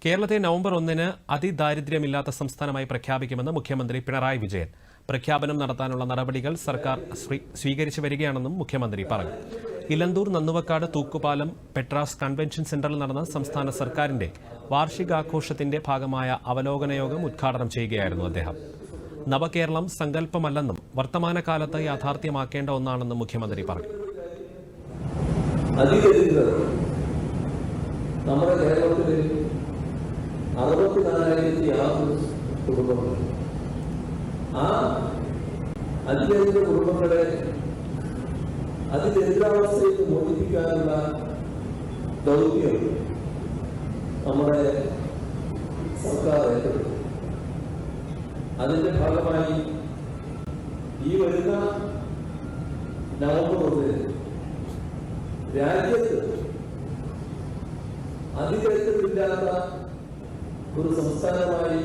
കേരളത്തെ നവംബർ 1-ന് അതിദാരിദ്ര്യമില്ലാത്ത സംസ്ഥാനമായി പ്രഖ്യാപിക്കുമെന്ന് മുഖ്യമന്ത്രി പിണറായി വിജയൻ. പ്രഖ്യാപനം നടത്താനുള്ള നടപടികൾ സർക്കാർ സ്വീകരിച്ചു വരികയാണെന്നും മുഖ്യമന്ത്രി പറഞ്ഞു. ഇലന്തൂർ, നന്നുവക്കാട്, തൂക്കുപാലം, പെട്രാസ് കൺവെൻഷൻ സെന്ററിൽ നടന്ന സംസ്ഥാന സർക്കാരിന്റെ വാർഷികാഘോഷത്തിന്റെ ഭാഗമായ അവലോകന യോഗം ഉദ്ഘാടനം ചെയ്യുകയായിരുന്നു അദ്ദേഹം. നവകേരളം സങ്കല്പമല്ലെന്നും വർത്തമാനകാലത്ത് യാഥാർത്ഥ്യമാക്കേണ്ട ഒന്നാണെന്നും മുഖ്യമന്ത്രി പറഞ്ഞു. നമ്മുടെ കേരളത്തിൽ 64,000 കുടുംബങ്ങൾ. ആ അതിദരിദ്ര കുടുംബങ്ങളെ അതിദരിദ്രാവസ്ഥയിൽ മോചിപ്പിക്കാനുള്ള ദൗത്യം നമ്മുടെ സർക്കാർ ഏറ്റെടുത്തു. അതിന്റെ ഭാഗമായി ഈ വരുന്ന നവംബർ 1-ന് രാജ്യത്ത് അതിദരിദ്രമില്ലാത്ത ഒരു സംസ്ഥാനമായി